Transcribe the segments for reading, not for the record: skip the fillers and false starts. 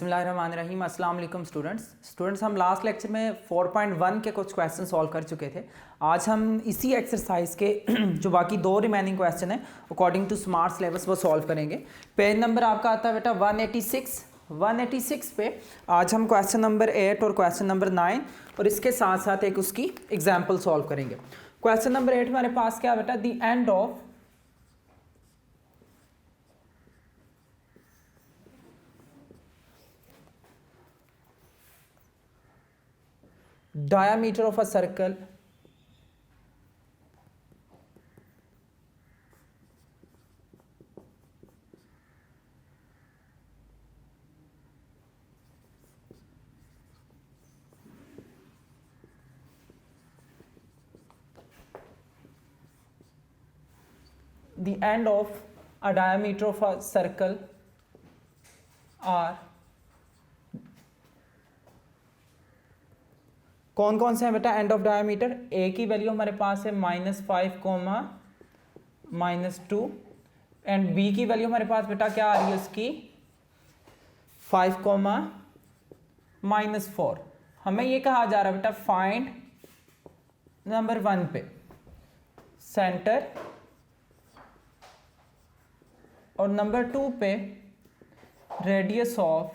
बिस्मिल्लाहिर्रहमानिर्रहीम। अस्सलाम वालेकुम स्टूडेंट्स हम लास्ट लेक्चर में 4.1 के कुछ क्वेश्चन सॉल्व कर चुके थे। आज हम इसी एक्सरसाइज के जो बाकी दो रिमेनिंग क्वेश्चन हैं अकॉर्डिंग टू स्मार्ट सिलेबस वो सॉल्व करेंगे। पेज नंबर आपका आता है बेटा 186 पे आज हम क्वेश्चन नंबर 8 और क्वेश्चन नंबर 9 और इसके साथ साथ एक उसकी एग्जाम्पल सॉल्व करेंगे। क्वेश्चन नंबर 8 हमारे पास क्या बेटा, the end of diameter of a circle the end of a diameter of a circle are कौन कौन से हैं बेटा एंड ऑफ डायमीटर। ए की वैल्यू हमारे पास है -5, -2 एंड बी की वैल्यू हमारे पास बेटा क्या आ रही है उसकी 5, -4। हमें ये कहा जा रहा है बेटा फाइंड नंबर 1 पे सेंटर और नंबर 2 पे रेडियस ऑफ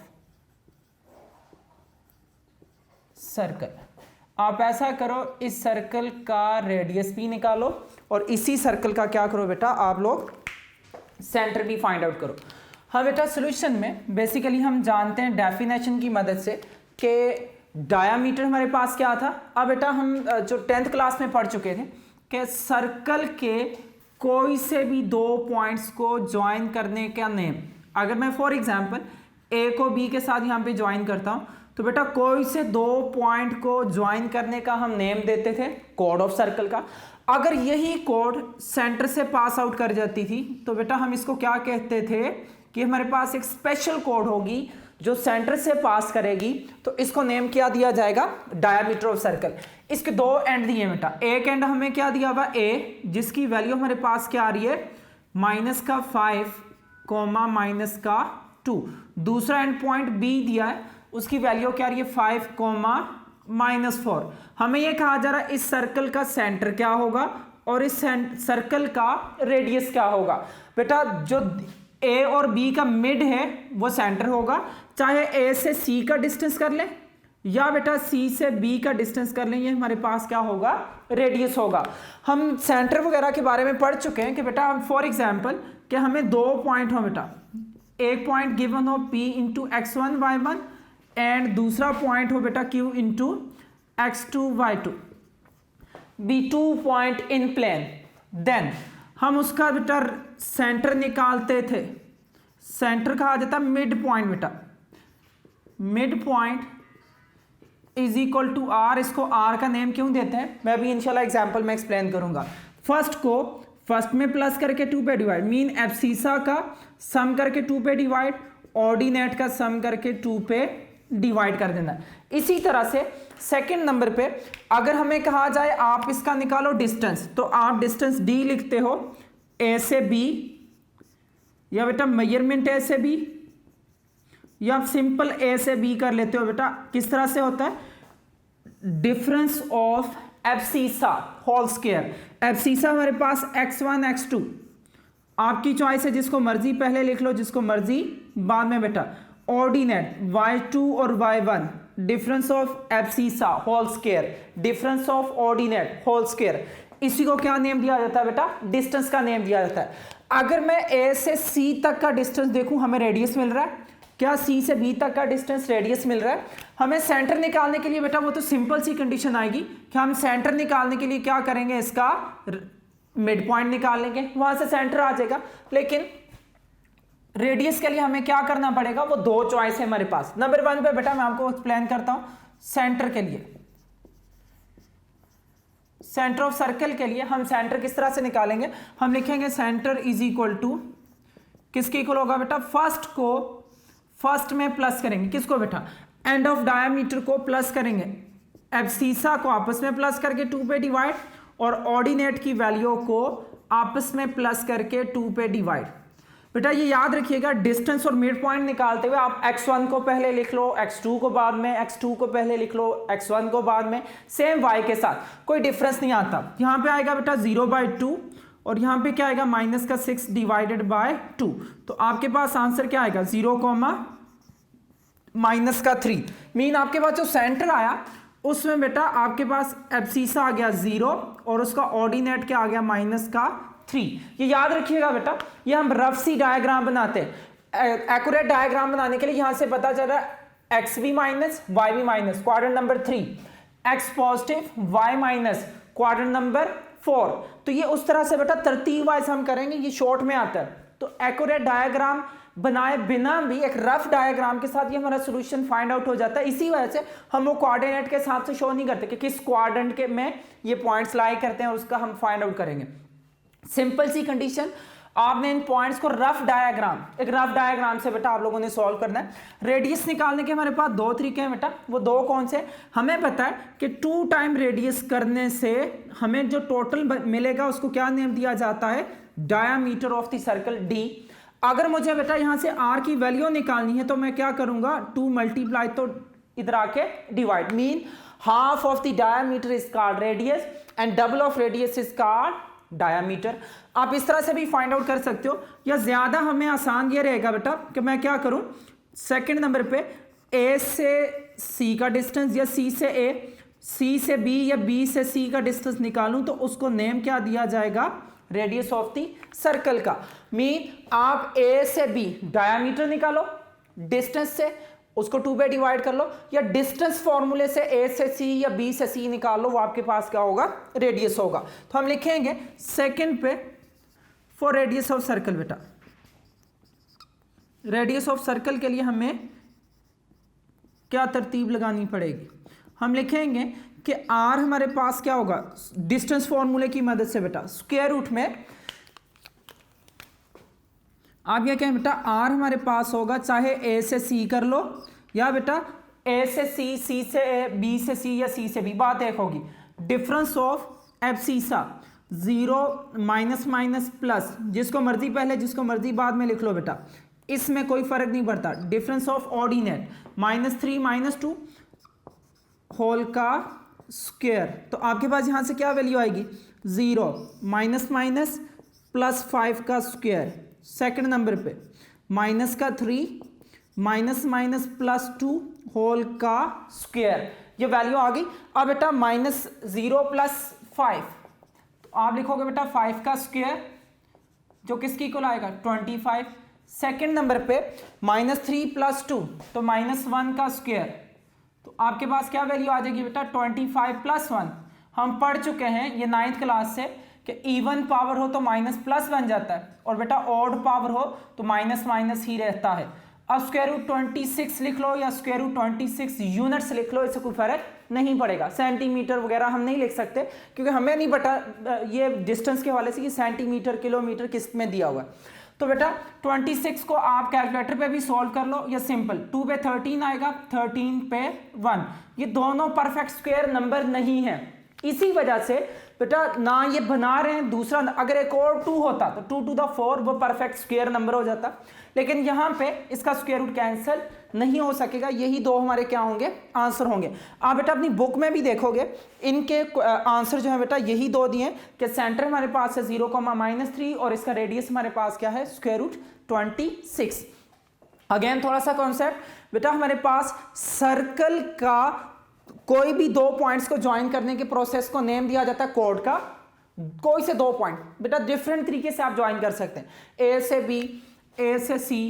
सर्कल। आप ऐसा करो, इस सर्कल का रेडियस भी निकालो और इसी सर्कल का क्या करो बेटा, आप लोग सेंटर भी फाइंड आउट करो। हाँ बेटा, सॉल्यूशन में बेसिकली हम जानते हैं डेफिनेशन की मदद से कि डायामीटर हमारे पास क्या था। अब बेटा हम जो 10th क्लास में पढ़ चुके थे कि सर्कल के कोई से भी दो पॉइंट्स को ज्वाइन करने का नेम, अगर मैं फॉर एग्जांपल ए को बी के साथ यहाँ पे ज्वाइन करता हूँ तो बेटा कोई से दो पॉइंट को ज्वाइन करने का हम नेम देते थे कोड ऑफ सर्कल का। अगर यही कोड सेंटर से पास आउट कर जाती थी तो बेटा हम इसको क्या कहते थे कि हमारे पास एक स्पेशल कोड होगी जो सेंटर से पास करेगी, तो इसको नेम क्या दिया जाएगा, डायामीटर ऑफ सर्कल। इसके दो एंड दिए बेटा, एक एंड हमें क्या दिया हुआ ए, जिसकी वैल्यू हमारे पास क्या आ रही है -5, -2। दूसरा एंड पॉइंट बी दिया है, उसकी वैल्यू क्या आ रही है 5, -4। हमें यह कहा जा रहा है इस सर्कल का सेंटर क्या होगा और इस सर्कल का रेडियस क्या होगा। बेटा जो ए और बी का मिड है वो सेंटर होगा, चाहे ए से सी का डिस्टेंस कर लें या बेटा सी से बी का डिस्टेंस कर लें, ये हमारे पास क्या होगा, रेडियस होगा। हम सेंटर वगैरह के बारे में पढ़ चुके हैं कि बेटा हम फॉर एग्जांपल कि हमें दो पॉइंट हो बेटा, एक पॉइंट गिवन हो P into x1 y1 and दूसरा पॉइंट हो बेटा Q into x2 y2, be two point in plane. Then हम उसका बेटा सेंटर निकालते थे, सेंटर कहा जाता मिड पॉइंट बेटा, mid point is equal to R। इसको R का नेम क्यों देते हैं मैं भी इंशाल्लाह एग्जांपल में एक्सप्लेन करूंगा। फर्स्ट को फर्स्ट में प्लस करके 2 पे डिवाइड, मीन एब्सीसा का सम करके 2 पे डिवाइड, ऑर्डिनेट का सम करके 2 पे डिवाइड कर देना। इसी तरह से सेकंड नंबर पे अगर हमें कहा जाए आप इसका निकालो डिस्टेंस, तो आप डिस्टेंस D लिखते हो A से B, या बेटा मेजरमेंट A से B, या आप सिंपल A से B कर लेते हो। बेटा किस तरह से होता है, difference of abscissa whole square. Abscissa हमारे पास x1 x2, आपकी चॉइस है, जिसको मर्जी पहले लिख लो जिसको मर्जी बाद में। बेटा ऑर्डिनेट y2 और y1, difference of abscissa whole square, difference of ordinate whole square, इसी को क्या नेम दिया जाता है बेटा, डिस्टेंस का नेम दिया जाता है। अगर मैं a से c तक का डिस्टेंस देखूं, हमें रेडियस मिल रहा है क्या, c से b तक का डिस्टेंस रेडियस मिल रहा है। हमें सेंटर निकालने के लिए बेटा वो तो सिंपल सी कंडीशन आएगी कि हम सेंटर निकालने के लिए क्या करेंगे, इसका मिड पॉइंट निकाल लेंगे, वहां से सेंटर आ जाएगा। लेकिन रेडियस के लिए हमें क्या करना पड़ेगा, वो दो चॉइस है हमारे पास। नंबर 1 पे बेटा मैं आपको एक्सप्लेन करता हूं, सेंटर के लिए, सेंटर ऑफ सर्कल के लिए हम सेंटर किस तरह से निकालेंगे, हम लिखेंगे सेंटर इज इक्वल टू किसके इक्वल होगा बेटा, फर्स्ट को फर्स्ट में प्लस करेंगे, किसको बेटा, एंड ऑफ डायमीटर को प्लस करेंगे, एब्सीसा को आपस में प्लस करके 2 पे डिवाइड और ऑर्डिनेट की वैल्यू को आपस में प्लस करके 2 पे डिवाइड। बेटा ये याद रखिएगा, डिस्टेंस और मिड पॉइंट निकालते हुए आप x1 को पहले लिख लो, x2 को बाद में, x2 को पहले लिख लो, x1 को बाद में, सेम y के साथ, कोई डिफरेंस नहीं आता। यहाँ पे आएगा बेटा 0/2 और यहाँ पे क्या आएगा माइनस का 6 डिवाइडेड बाय 2। तो आपके पास आंसर क्या आएगा 0, माइनस का 3। मीन आपके पास जो सेंटर आया उसमें बेटा आपके पास एब्सिसा आ गया 0 और उसका ऑर्डिनेट क्या आ गया माइनस का 3। ये याद रखिएगा बेटा, ये हम रफ सी डायग्राम बनाते हैं। एक्यूरेट डायग्राम बनाने के लिए यहां से पता चल रहा है एक्स भी माइनस वाई भी minus, quadrant number 3, X positive Y minus, quadrant number 4। तो ये उस तरह से बेटा तरतीब वाइज हम करेंगे, ये शॉर्ट में आता है। तो एक्यूरेट डायग्राम बनाए बिना भी एक रफ डायग्राम के साथ ये हमारा सॉल्यूशन फाइंड आउट हो जाता है। इसी वजह से हम वो कोऑर्डिनेट के हिसाब से शो नहीं करते कि किस क्वाड्रेंट के में ये पॉइंट्स लाई करते हैं और उसका हम फाइंड आउट करेंगे। सिंपल सी कंडीशन, आपने इन पॉइंट्स को रफ डायग्राम से बेटा आप लोगों ने सॉल्व करना है। रेडियस निकालने के हमारे पास दो तरीके हैं बेटा, वो दो कौन से? हमें पता है कि 2 टाइम रेडियस करने से हमें जो टोटल मिलेगा उसको क्या नेम दिया जाता है, diameter of the circle d। अगर मुझे बेटा यहां से r की वैल्यू निकालनी है तो मैं क्या करूंगा 2 मल्टीप्लाई तो इधर आके divide, mean half of the diameter is called radius and double of radius is called diameter. आप इस तरह से भी फाइंड आउट कर सकते हो, या ज्यादा हमें आसान ये रहेगा बेटा कि मैं क्या करूं, सेकंड नंबर पे a से c का डिस्टेंस या c से a, c से b या b से c का डिस्टेंस निकालूं तो उसको नेम क्या दिया जाएगा, रेडियस ऑफ दी सर्कल का। मीन आप a से b डायामीटर निकालो, डिस्टेंस से उसको 2 पे डिवाइड कर लो, या डिस्टेंस फॉर्मूले से a से c या b से c निकाल लो, वो आपके पास क्या होगा, रेडियस होगा। तो हम लिखेंगे सेकंड पे फॉर रेडियस ऑफ सर्कल। बेटा रेडियस ऑफ सर्कल के लिए हमें क्या तरतीब लगानी पड़ेगी, हम लिखेंगे कि r हमारे पास क्या होगा, डिस्टेंस फॉर्मूले की मदद से बेटा स्क्वायर रूट में आप क्या कहें बेटा, r हमारे पास होगा चाहे a से c कर लो या बेटा a से c, c से a, b से c या c से b। बात एक होगी, difference of abscissa 0 minus minus plus, जिसको मर्जी पहले जिसको मर्जी बाद में लिख लो बेटा, इसमें कोई फर्क नहीं पड़ता। डिफरेंस ऑफ ऑर्डिनेट -3 -2 होल का स्क्वायर। तो आपके पास यहां से क्या वैल्यू आएगी 0 माइनस माइनस +5 का स्क्वायर। सेकंड नंबर पे माइनस का 3 माइनस माइनस +2 होल का स्क्वायर, ये वैल्यू आ गई। अब बेटा -0 + 5, तो आप लिखोगे बेटा 5 का स्क्वायर जो किसकी इक्वल आएगा 25। सेकंड नंबर पे -3 + 2 तो -1 का स्क्वायर, तो आपके पास क्या वैल्यू आ जाएगी बेटा 25 + 1। हम पढ़ चुके हैं ये 9th क्लास से कि इवन पावर हो तो माइनस प्लस बन जाता है और बेटा ऑड पावर हो तो माइनस माइनस ही रहता है। अब स्क्वायर रूट 26 लिख लो या स्क्वायर रूट 26 यूनिट्स लिख लो, इससे कोई फर्क नहीं पड़ेगा। सेंटीमीटर वगैरह हम नहीं लिख सकते क्योंकि हमें नहीं पता ये डिस्टेंस के हवाले से कि सेंटीमीटर किलोमीटर किस में दिया हुआ है। तो बेटा 26 को आप कैलकुलेटर पे भी सॉल्व कर लो या सिंपल 2 पे 13 आएगा, 13 पे 1, ये दोनों परफेक्ट स्क्वायर नंबर नहीं है। इसी वजह से बेटा ना ये बना रहे हैं, दूसरा अगर एक और 2 होता तो 2 to the 4 वो परफेक्ट स्क्वायर नंबर हो जाता, लेकिन यहाँ पे इसका स्क्वायर रूट कैंसिल नहीं हो सकेगा। यही दो हमारे क्या होंगे, आंसर होंगे। आप बेटा अपनी बुक में भी देखोगे इनके आंसर जो है बेटा यही दो दिए कि सेंटर हमारे पास है 0, -3 और इसका रेडियस हमारे पास क्या है स्क्वायर रूट 26। अगेन थोड़ा सा कॉन्सेप्ट बेटा, हमारे पास सर्कल का कोई भी 2 पॉइंट्स को ज्वाइन करने के प्रोसेस को नेम दिया जाता है कोड का। कोई से 2 पॉइंट बेटा डिफरेंट तरीके से आप ज्वाइन कर सकते हैं, ए से बी, ए से सी,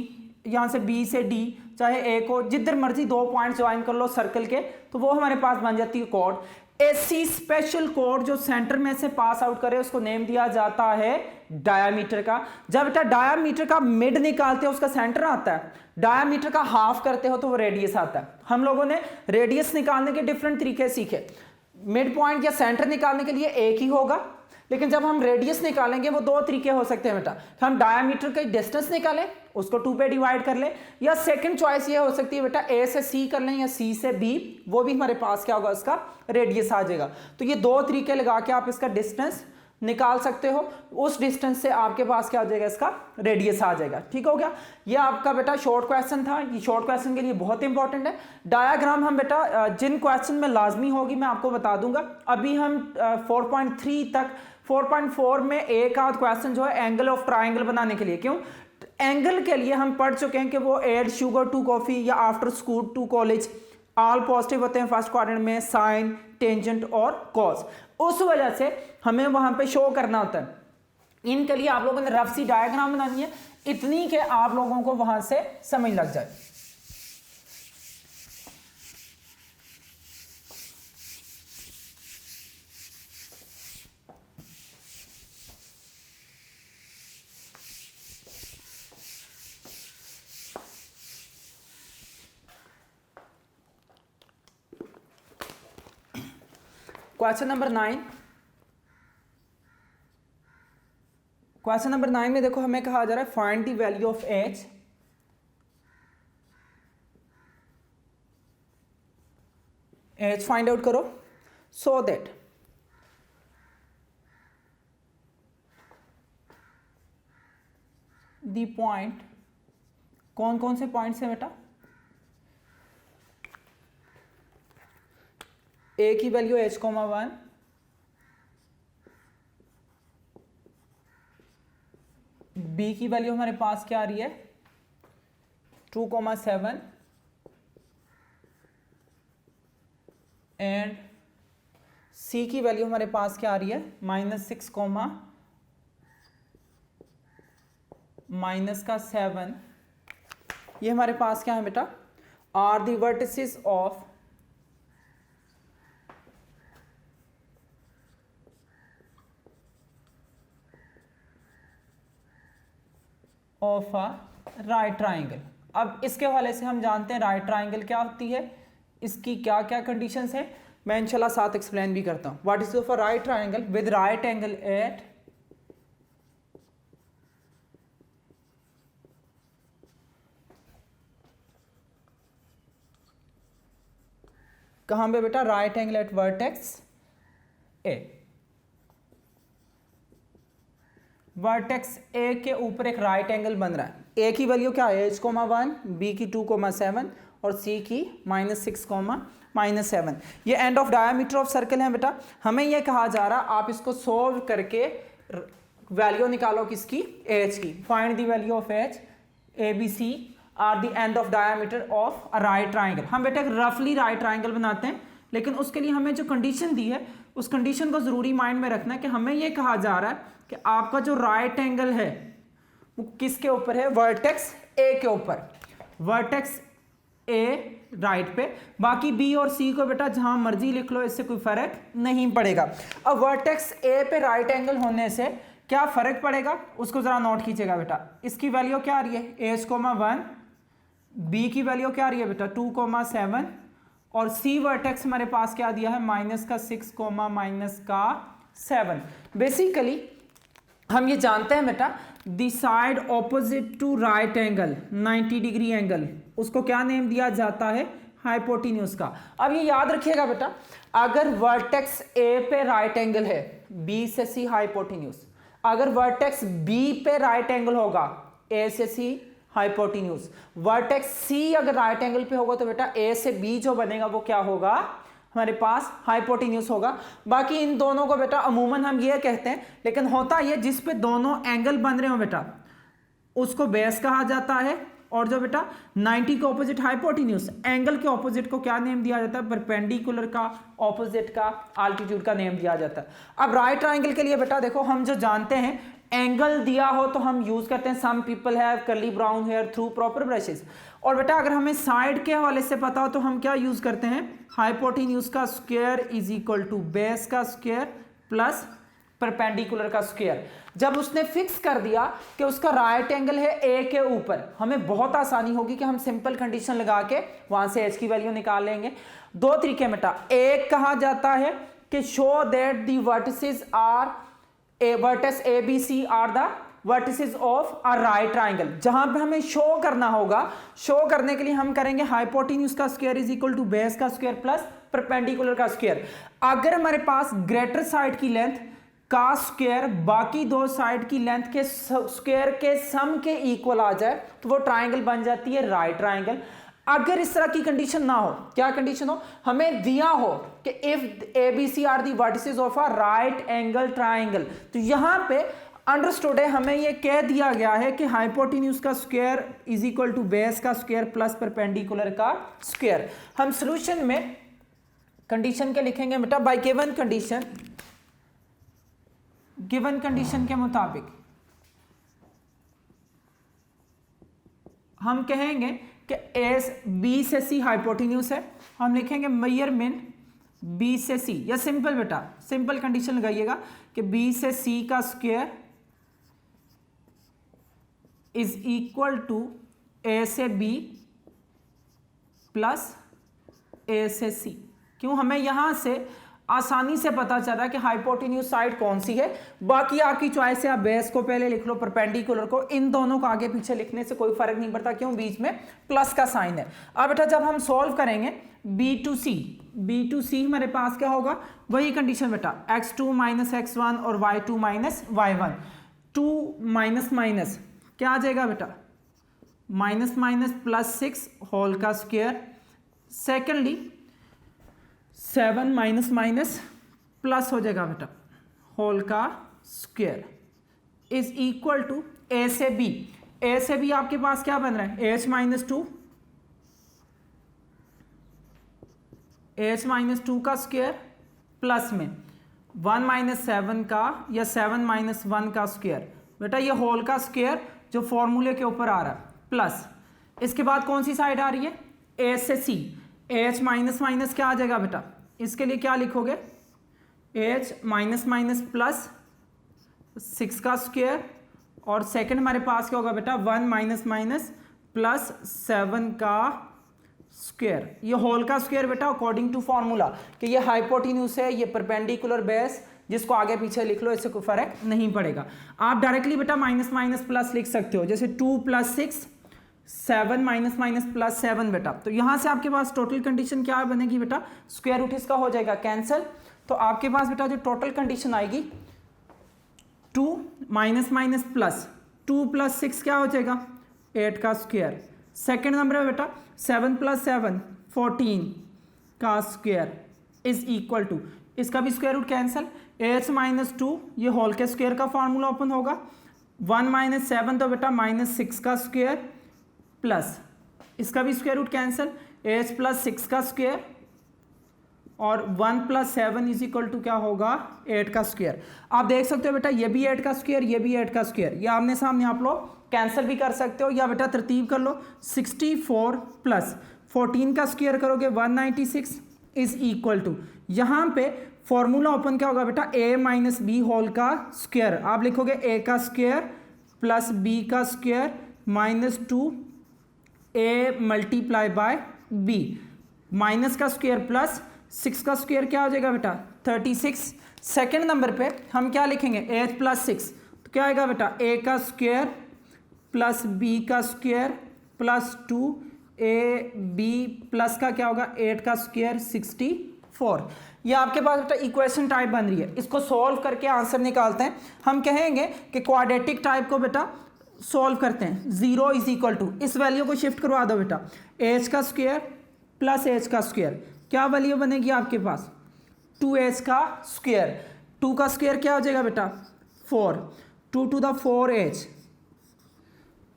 यहां से बी से डी, चाहे ए को जिधर मर्जी 2 पॉइंट ज्वाइन कर लो सर्कल के, तो वो हमारे पास बन जाती है कोड। ऐसी स्पेशल कोड जो सेंटर में से पास आउट करे उसको नेम दिया जाता है डायामीटर का। जब बेटा डायामीटर का मिड निकालते हो उसका सेंटर आता है, डायामीटर का हाफ करते हो तो वो रेडियस आता है। हम लोगों ने रेडियस निकालने के डिफरेंट तरीके सीखे, मिड पॉइंट या सेंटर निकालने के लिए एक ही होगा, लेकिन जब हम रेडियस निकालेंगे वो 2 तरीके हो सकते हैं बेटा। हम डायामीटर का डिस्टेंस निकालें, उसको 2 पे डिवाइड कर लें, या सेकंड चॉइस ये हो सकती है बेटा ए से सी कर लें या सी से बी, वो भी हमारे पास क्या होगा उसका रेडियस आ जाएगा। तो ये 2 तरीके लगा के आप इसका डिस्टेंस निकाल सकते हो, उस डिस्टेंस से आपके पास क्या हो जाएगा, इसका रेडियस आ जाएगा। ठीक हो गया, ये आपका बेटा शॉर्ट क्वेश्चन था। ये शॉर्ट क्वेश्चन के लिए बहुत इंपॉर्टेंट है। डायग्राम हम बेटा जिन क्वेश्चन में लाजमी होगी मैं आपको बता दूंगा। अभी हम 4.3 तक 4.4 में एक आध क्वेश्चन जो है एंगल ऑफ ट्राइंगल बनाने के लिए, क्यों एंगल के लिए हम पढ़ चुके हैं कि वो एड शुगर टू कॉफी या after school to college all positive होते हैं फर्स्ट क्वाड्रेंट में, साइन, टेंजेंट और कॉस। उस वजह से हमें वहां पे शो करना होता है। इनके लिए आप लोगों ने रफ सी डायग्राम बनानी है, इतनी के आप लोगों को वहां से समझ लग जाए। क्वेश्चन नंबर 9, क्वेश्चन नंबर 9 में देखो हमें कहा जा रहा है find the value of H find out करो सो दैट द पॉइंट, कौन कौन से पॉइंट्स हैं बेटा, ए की वैल्यू h,1, बी की वैल्यू हमारे पास क्या आ रही है 2,7 एंड सी की वैल्यू हमारे पास क्या आ रही है -6, -7। ये हमारे पास क्या है बेटा, are the vertices of a right triangle. अब इसके हवाले से हम जानते हैं राइट ट्राइंगल क्या होती है, इसकी क्या क्या कंडीशंस है, मैं इंशाल्लाह साथ एक्सप्लेन भी करता हूं। What is of a right triangle with right angle at कहां पे बेटा, right angle at vertex A. Vertex A के ऊपर एक राइट एंगल बन रहा है। ए की वैल्यू क्या है h,1, बी की 2,7 और सी की -6, -7। ये and of diameter of circle है बेटा। हमें ये कहा जा रहा आप इसको सोल्व करके वैल्यू निकालो किसकी, एच की। Find the value of H, A B C are the end of diameter of a right triangle. हम बेटा एक रफली राइट ट्राइंगल बनाते हैं, लेकिन उसके लिए हमें जो कंडीशन दी है उस कंडीशन को जरूरी माइंड में रखना है कि हमें ये कहा जा रहा है कि आपका जो राइट एंगल है वो किसके ऊपर है, वर्टेक्स ए के ऊपर। वर्टेक्स ए राइट पे, बाकी बी और सी को बेटा जहां मर्जी लिख लो, इससे कोई फर्क नहीं पड़ेगा। अब वर्टेक्स ए पे राइट एंगल होने से क्या फर्क पड़ेगा उसको जरा नोट कीजिएगा बेटा। इसकी वैल्यू क्या आ रही है h,1, बी की वैल्यू क्या आ रही है बेटा 2,7 और सी वर्टेक्स हमारे पास क्या दिया है -6, -7। बेसिकली हम ये जानते हैं बेटा the side opposite to right angle 90 degree angle, उसको क्या नेम दिया जाता है, हाइपोटेन्यूज का। अब ये याद रखिएगा बेटा, अगर वर्टेक्स ए पे राइट एंगल है, बी से सी हाइपोटेन्यूज, अगर वर्टेक्स बी पे राइट एंगल होगा, ए से सी हाइपोटेन्यूज, वर्टेक्स सी अगर राइट एंगल पे होगा तो बेटा ए से बी जो बनेगा वो क्या होगा, हमारे पास हाइपोटेन्यूज होगा। बाकी इन दोनों को बेटा अमूमन हम ये कहते हैं, लेकिन होता ये जिस पे दोनों एंगल बन रहे हो बेटा उसको बेस कहा जाता है, और जो बेटा 90 के ऑपोजिट हाइपोटेन्यूज, एंगल के ऑपोजिट को क्या नेम दिया जाता है, परपेंडिकुलर का, ऑपोजिट का, अल्टीट्यूड का नेम दिया जाता है। अब राइट ट्राइंगल के लिए बेटा देखो हम जो जानते हैं, एंगल दिया हो तो हम यूज करते हैं some people have curly brown hair through proper brushes, और बेटा अगर हमें साइड के हवाले से पता हो तो हम क्या यूज करते हैं, हाइपोटेन्यूज का square is equal to base का स्क्वायर प्लस परपेंडिकुलर का स्क्वायर। जब उसने फिक्स कर दिया कि उसका राइट एंगल है ए के ऊपर, हमें बहुत आसानी होगी कि हम सिंपल कंडीशन लगा के वहां से एच की वैल्यू निकाल लेंगे। दो तरीके बेटा, एक कहा जाता है कि show that the vertices are a vertex A B C are the vertices of a right triangle. जहां पे हमें शो करना होगा, शो करने के लिए हम करेंगे हाइपोटेन्यूज का square is equal to base का स्क्वायर प्लस परपेंडिकुलर का स्क्वायर। अगर हमारे पास ग्रेटर साइड की लेंथ का स्क्वायर बाकी दो साइड की लेंथ के स्क्वायर के सम के इक्वल आ जाए तो वो ट्राइंगल बन जाती है राइट ट्राइंगल। अगर इस तरह की कंडीशन ना हो, क्या कंडीशन हो, हमें दिया हो कि if ABC are the vertices of a right angle triangle, तो यहां पे अंडरस्टूड है, हमें ये कह दिया गया है कि हाइपोटेन्यूज का square is equal to base का स्क्वायर प्लस परपेंडिकुलर का स्क्वायर। हम सॉल्यूशन में कंडीशन के लिखेंगे बेटा, बाय गिवन कंडीशन के मुताबिक हम कहेंगे कि एस बी से सी हाइपोटेन्यूज है, हम लिखेंगे मेजरमेंट बी से सी, या सिंपल बेटा सिंपल कंडीशन लगाइएगा कि बी से सी का स्क्वायर इज इक्वल टू ए से बी प्लस ए से सी। क्यों, हमें यहां से आसानी से पता चला कि हाइपोटेन्यूज साइड कौन सी है। बाकी आपकी चॉइस है, आप बेस को पहले लिख लो, परपेंडिकुलर को, इन दोनों को आगे पीछे लिखने से कोई फर्क नहीं पड़ता, क्यों, बीच में प्लस का साइन है। अब बेटा जब हम सॉल्व करेंगे बी टू सी हमारे पास क्या होगा, वही कंडीशन बेटा, x2 माइनस x1 और y2 minus y1, 2 minus minus क्या आ जाएगा बेटा, माइनस माइनस प्लस 6 होल का square, secondly 7 minus minus plus हो जाएगा बेटा होल का स्क्वायर इज इक्वल टू ए से बी। ए से बी आपके पास क्या बन रहा है, एच माइनस टू का स्क्वायर प्लस में 1 माइनस 7 का या 7 माइनस 1 का स्क्वायर, बेटा ये होल का स्क्वायर जो फॉर्मूले के ऊपर आ रहा है प्लस, इसके बाद कौन सी साइड आ रही है, ए से सी, एच माइनस माइनस क्या आ जाएगा बेटा, इसके लिए क्या लिखोगे, एच माइनस माइनस प्लस 6 का स्क्वायर, और सेकंड हमारे पास क्या होगा बेटा, 1 माइनस माइनस प्लस 7 का स्क्वायर। ये होल का स्क्वायर बेटा अकॉर्डिंग टू फॉर्मूला कि ये हाइपोटेन्यूज है, ये परपेंडिकुलर बेस, जिसको आगे पीछे लिख लो, इससे कोई फर्क नहीं पड़ेगा। आप डायरेक्टली बेटा माइनस माइनस प्लस लिख सकते हो, जैसे 2 प्लस 6 7 माइनस माइनस प्लस 7 बेटा, तो यहां से आपके पास टोटल कंडीशन क्या बनेगी बेटा, स्क्वायर रूट इसका हो जाएगा कैंसिल, तो आपके पास बेटा जो टोटल कंडीशन आएगी 2 माइनस माइनस प्लस 2 प्लस 6 क्या हो जाएगा, 8 का स्क्वायर, सेकेंड नंबर है बेटा 7 प्लस 7 14 का स्क्वायर इज इक्वल टू, इसका भी square root cancel, H minus 2 ये होल के स्क्वायर का फॉर्मूला ओपन होगा, 1 माइनस 7 तो बेटा माइनस 6 का स्क्वायर प्लस इसका भी square root cancel, H plus 6 का स्क्वायर और 1 प्लस 7 इज इक्वल टू क्या होगा, 8 का स्क्वायर। आप देख सकते हो बेटा ये भी 8 का स्क्वायर, ये भी 8 का स्क्वायर, ये आमने सामने आप लोग कैंसिल भी कर सकते हो, या बेटा तरतीब कर लो, 64 प्लस 14 का स्क्वायर करोगे 196 इज इक्वल टू, यहाँ पे फॉर्मूला ओपन क्या होगा बेटा, a माइनस बी होल का स्क्वायर, आप लिखोगे a का स्क्वायर प्लस b का square minus 2a multiply by b, minus का स्क्वायर प्लस 6 का स्क्वायर क्या हो जाएगा बेटा 36। सेकेंड नंबर पे हम क्या लिखेंगे, h प्लस 6, तो क्या आएगा बेटा a का स्क्वायर प्लस b का स्क्वायर प्लस 2ab प्लस का क्या होगा 8 का स्क्वायर 64। ये आपके पास बेटा इक्वेशन टाइप बन रही है, इसको सॉल्व करके आंसर निकालते हैं। हम कहेंगे कि क्वाड्रेटिक टाइप को बेटा सॉल्व करते हैं, 0 इज इक्वल टू, इस वैल्यू को शिफ्ट करवा दो बेटा, h का स्क्वायर प्लस h का स्क्वायर, क्या वैल्यू बनेगी आपके पास 2h का स्क्वायर, 2 का स्क्वायर क्या हो जाएगा बेटा 4, 2 टू द 4h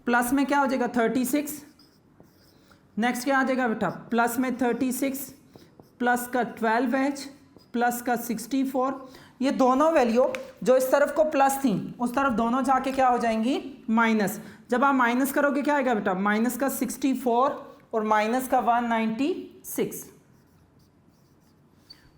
प्लस में क्या हो जाएगा 36, नेक्स्ट क्या आ जाएगा बेटा प्लस में 36 प्लस का 12h प्लस का 64, ये दोनों वैल्यू जो इस तरफ को प्लस थी उस तरफ दोनों जाके क्या हो जाएंगी माइनस, जब आप माइनस करोगे क्या आएगा बेटा माइनस का 64 और माइनस का 196,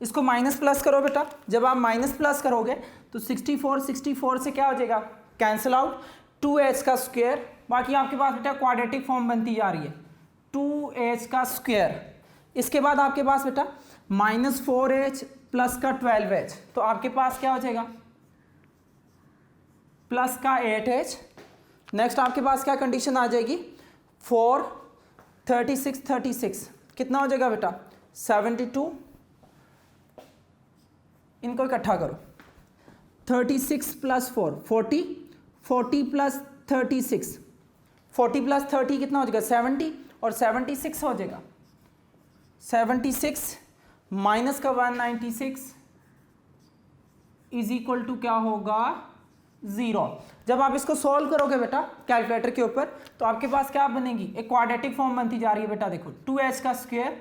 इसको माइनस प्लस करो बेटा, जब आप माइनस प्लस करोगे तो 64 से क्या हो जाएगा कैंसिल आउट, 2h का स्क्वायर, बाकी आपके पास बेटा क्वाड्रेटिक फॉर्म बनती जा रही है 2h का स्क्वायर, इसके बाद आपके पास बेटा माइनस 4h प्लस का 12h, तो आपके पास क्या हो जाएगा प्लस का 8h, नेक्स्ट आपके पास क्या कंडीशन आ जाएगी 4 36 कितना हो जाएगा बेटा 72, इनको इकट्ठा करो, 36 प्लस 4 40, 40 प्लस 36, 40 प्लस 30 कितना हो जाएगा 70, और 76 हो जाएगा 76 माइनस का 196 इज इक्वल टू क्या होगा 0। जब आप इसको सॉल्व करोगे बेटा कैलकुलेटर के ऊपर तो आपके पास क्या बनेगी, एक क्वाड्रेटिक फॉर्म बनती जा रही है बेटा। देखो 2h का स्क्वायर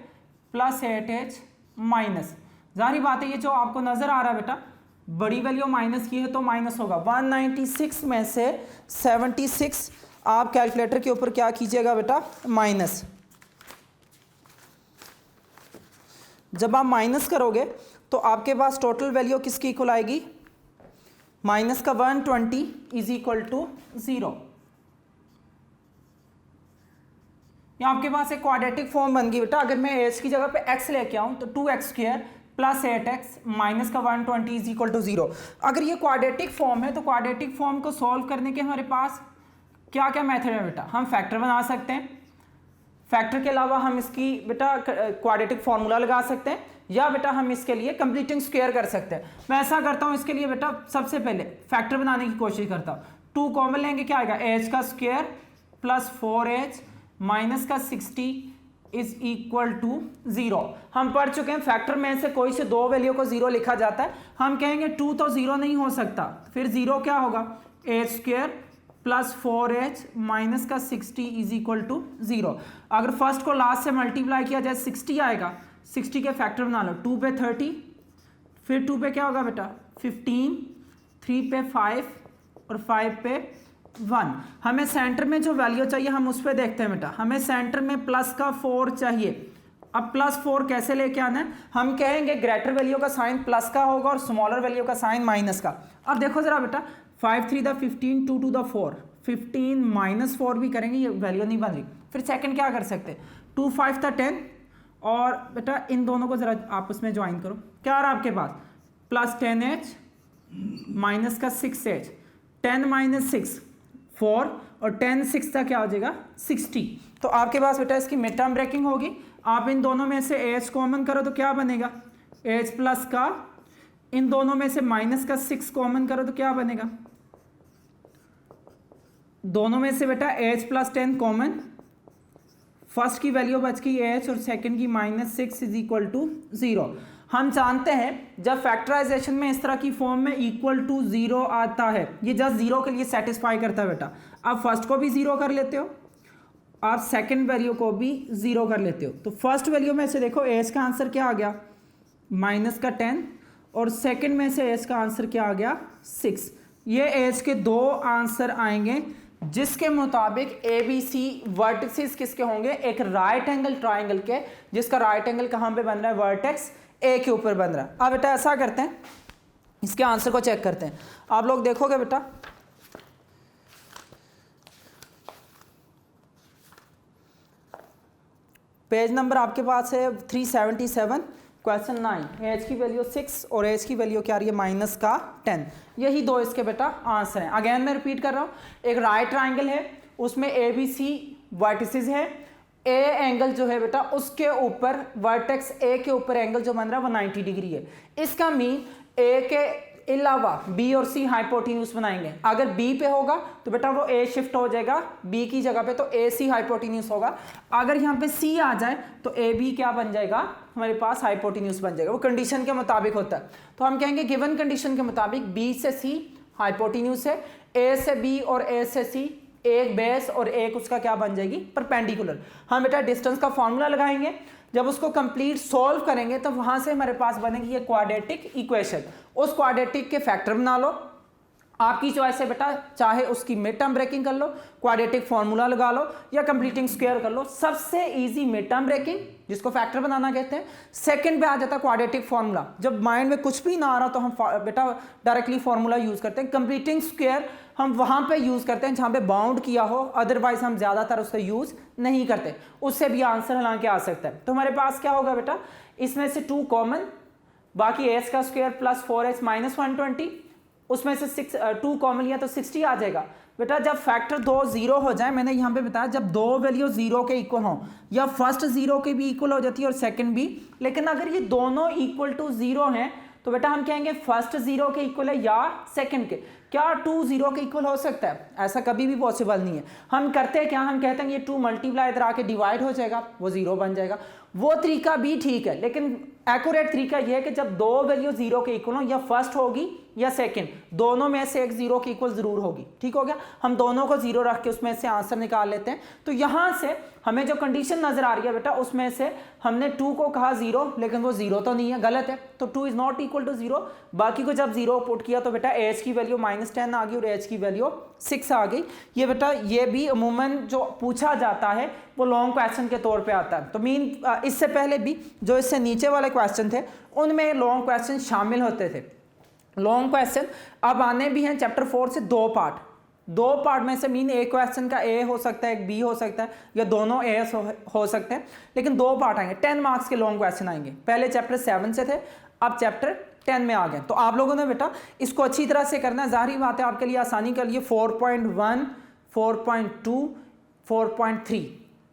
प्लस 8h माइनस, जाहिर बात है ये जो आपको नजर आ रहा है बेटा बड़ी वैल्यू माइनस की है तो माइनस होगा। 196 में से 76 आप कैलकुलेटर के ऊपर क्या कीजिएगा बेटा माइनस। जब आप माइनस करोगे तो आपके पास टोटल वैल्यू किसकी इक्वल आएगी, माइनस का 120 इज इक्वल टू 0। यहां आपके पास एक क्वाड्रेटिक फॉर्म बन गई बेटा। अगर मैं एच की जगह पे एक्स लेके आऊं तो 2x square plus 8x minus का 120 इज इक्वल टू 0। अगर ये क्वाड्रेटिक फॉर्म है तो क्वाड्रेटिक फॉर्म को सॉल्व करने के हमारे पास क्या क्या मेथड है बेटा। हम फैक्टर बना सकते हैं, फैक्टर के अलावा हम इसकी बेटा क्वाड्रेटिक फॉर्मूला लगा सकते हैं, या बेटा हम इसके लिए कंप्लीटिंग स्क्वायर कर सकते हैं। मैं ऐसा करता हूं इसके लिए बेटा सबसे पहले फैक्टर बनाने की कोशिश करता हूं। 2 कॉमन लेंगे, क्या आएगा h का स्क्वायर प्लस 4h माइनस का 60 इज इक्वल टू 0। हम पढ़ चुके हैं फैक्टर में से कोई से दो वैल्यू को 0 लिखा जाता है। हम कहेंगे 2 तो 0 नहीं हो सकता, फिर 0 क्या होगा h square plus 4h minus का 60 इज इक्वल टू 0। अगर फर्स्ट को लास्ट से मल्टीप्लाई किया जाए 60 आएगा, 60 के फैक्टर बना लो। 2 पे 30, फिर 2 पे क्या होगा बेटा 15, 3 पे 5 और 5 पे 1। हमें सेंटर में जो वैल्यू चाहिए हम उस पर देखते हैं बेटा। हमें सेंटर में प्लस का 4 चाहिए। अब प्लस 4 कैसे लेके आना है, हम कहेंगे ग्रेटर वैल्यू का साइन प्लस का होगा और स्मॉलर वैल्यू का साइन माइनस का। अब देखो जरा बेटा 5 3 द 15, 2 2 द 4, 15 माइनस 4 भी करेंगे ये वैल्यू नहीं बन रही। फिर सेकंड क्या कर सकते हैं 2 5 था 10, और बेटा इन दोनों को जरा आपस में ज्वाइन करो, क्या आ रहा है आपके पास प्लस 10h माइनस का 6h, 10 माइनस 6 4 और 10 6 का क्या हो जाएगा 60। तो आपके पास बेटा इसकी मिड टर्म ब्रेकिंग होगी। आप इन दोनों में से h कॉमन करो तो क्या बनेगा h प्लस का, इन दोनों में से माइनस का 6 कॉमन करो तो क्या बनेगा, दोनों में से बेटा h प्लस 10 कॉमन, फर्स्ट की वैल्यू बच गई h और सेकंड की माइनस 6 इज इक्वल टू 0। हम जानते हैं जब फैक्टराइजेशन में इस तरह की फॉर्म में इक्वल टू 0 आता है, ये जस्ट 0 के लिए सेटिस्फाई करता है बेटा। आप फर्स्ट को भी 0 कर लेते हो, आप सेकंड वैल्यू को भी 0 कर लेते हो। तो फर्स्ट वैल्यू में से देखो h का आंसर क्या आ गया माइनस का 10, और सेकंड में से h का आंसर क्या आ गया 6। ये h के दो आंसर आएंगे जिसके मुताबिक ABC वर्टिसेस किसके होंगे, एक राइट एंगल ट्राइंगल के, जिसका राइट एंगल कहां पे बन रहा है वर्टेक्स A के ऊपर बन रहा है। अब बेटा ऐसा करते हैं इसके आंसर को चेक करते हैं। आप लोग देखोगे बेटा पेज नंबर आपके पास है 377, क्वेश्चन 9, h की वैल्यू 6 और h की वैल्यू क्या आ रही है माइनस का 10। यही दो इसके बेटा आंसर हैं। अगेन मैं रिपीट कर रहा हूं, एक राइट ट्राइंगल है उसमें ABC वर्टिसेस है, A एंगल जो है बेटा उसके ऊपर वर्टेक्स A के ऊपर एंगल जो बन रहा है वो 90 डिग्री है। इसका मीन A के अलावा B और C हाइपोटेन्यूज बनाएंगे। अगर B पे होगा तो बेटा वो A शिफ्ट हो जाएगा B की जगह पे, तो AC हाइपोटेन्यूज होगा। अगर यहाँ पे C आ जाए तो AB क्या बन जाएगा हमारे पास हाइपोटेन्यूज बन जाएगा। वो कंडीशन के मुताबिक होता है। तो हम कहेंगे गिवन कंडीशन के मुताबिक B से C हाइपोटेन्यूज है, A से B और A से C एक बेस और एक उसका क्या बन जाएगी परपेंडिकुलर। हम बेटा डिस्टेंस का फॉर्मूला लगाएंगे, जब उसको कंप्लीट सॉल्व करेंगे तो वहां से हमारे पास बनेगी ये क्वाड्रेटिक इक्वेशन। उस क्वाड्रेटिक के फैक्टर बना लो, आपकी चॉइस है बेटा, चाहे उसकी मिड टर्म ब्रेकिंग कर लो, क्वाड्रेटिक फॉर्मूला लगा लो या कंप्लीटिंग स्क्वायर कर लो। सबसे इजी मिड टर्म ब्रेकिंग जिसको फैक्टर बनाना कहते हैं। सेकंड पे आ जाता है क्वाड्रेटिक फॉर्मूला। जब माइंड में कुछ भी ना आ रहा तो हम बेटा डायरेक्टली फॉर्मूला यूज करते हैं। कंप्लीटिंग स्क्वायर हम वहां पे यूज करते हैं जहां पे बाउंड किया हो, अदरवाइज हम ज्यादातर उसका यूज नहीं करते। उससे भी आंसर हालांकि आ सकता है। तो हमारे पास क्या होगा बेटा, इसमें से 2 कॉमन, बाकी h का स्क्वायर प्लस 4h माइनस 120, उसमें से 2 कॉमन लिया तो 60 आ जाएगा। बेटा जब फैक्टर 2 0 हो जाए, मैंने यहाँ पे बताया जब दो वैल्यू 0 के इक्वल हो, या फर्स्ट 0 के भी इक्वल हो जाती है और सेकंड भी, लेकिन अगर ये दोनों इक्वल टू 0 हैं तो बेटा हम कहेंगे फर्स्ट 0 के इक्वल है या सेकंड के। क्या 2 0 के इक्वल हो सकता है? ऐसा कभी भी पॉसिबल नहीं है। हम करते हैं क्या, हम कहते हैं ये 2 मल्टीप्लाई इधर आके डिवाइड हो जाएगा, वो 0 बन जाएगा। वो तरीका भी ठीक है, लेकिन एक्यूरेट तरीका यह है कि जब दो वैल्यू 0 के इक्वल हो, या फर्स्ट होगी या सेकंड, दोनों में से एक 0 के इक्वल जरूर होगी। ठीक हो गया, हम दोनों को 0 रख के उसमें से आंसर निकाल लेते हैं। तो यहां से हमें जो कंडीशन नजर आ रही है बेटा, उसमें से हमने 2 को कहा 0, लेकिन वो 0 तो नहीं है, गलत है। तो 2 इज नॉट इक्वल टू 0। बाकी को जब 0 पुट किया तो बेटा एच की वैल्यू -10 आ गई और एच की वैल्यू 6 आ गई। ये बेटा ये भी अमूमन जो पूछा जाता है वो लॉन्ग क्वेश्चन के तौर पे आता है। तो मीन इससे पहले भी जो इससे नीचे वाले क्वेश्चन थे उनमें लॉन्ग क्वेश्चन शामिल होते थे। लॉन्ग क्वेश्चन अब आने भी हैं चैप्टर 4 से दो पार्ट में से, मीन एक क्वेश्चन का ए हो सकता है, एक बी हो सकता है, या दोनों ए हो सकते हैं, लेकिन दो पार्ट आएंगे। 10 मार्क्स के लॉन्ग क्वेश्चन आएंगे। पहले चैप्टर 7 से थे, अब चैप्टर 10 में आ गए। तो आप लोगों ने बेटा इसको अच्छी तरह से करना है। जाहिर बात है आपके लिए आसानी के लिए 4.1, 4.2, 4.3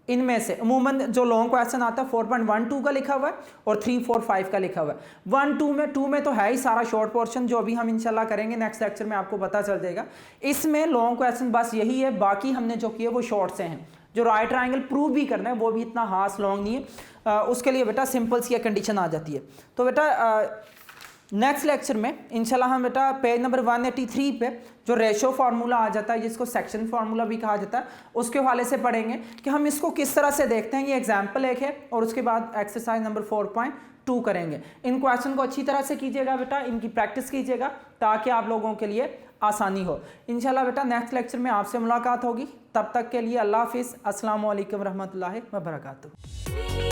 इनमें से अमूमन जो लॉन्ग क्वेश्चन आता है 4.12 का लिखा हुआ है और 3, 4, 5 का लिखा हुआ है। 1, 2 में तो है ही सारा शॉर्ट पोर्शन, जो अभी हम इंशाल्लाह करेंगे नेक्स्ट लेक्चर में, आपको पता चल जाएगा। इसमें लॉन्ग क्वेश्चन बस यही है, बाकी हमने जो किए वो शॉर्ट से हैं। जो राइट ट्रायंगल प्रूव भी करना है वो भी इतना खास लॉन्ग नहीं है, उसके लिए बेटा सिंपल सी कंडीशन आ जाती है। तो बेटा नेक्स्ट लेक्चर में इंशाल्लाह हम बेटा पेज नंबर 183 पे जो रेशो फार्मूला आ जाता है, जिसको सेक्शन फार्मूला भी कहा जाता है, उसके हवाले से पढ़ेंगे कि हम इसको किस तरह से देखते हैं। ये एग्जाम्पल एक है और उसके बाद एक्सरसाइज नंबर 4.2 करेंगे। इन क्वेश्चन को अच्छी तरह से कीजिएगा बेटा, इनकी प्रैक्टिस कीजिएगा ताकि आप लोगों के लिए आसानी हो। इंशाल्लाह बेटा नेक्स्ट लेक्चर में आपसे मुलाकात होगी। तब तक के लिए अल्लाह हाफिज़, अस्सलाम वालेकुम रहमतुल्लाहि व बरकातुहू।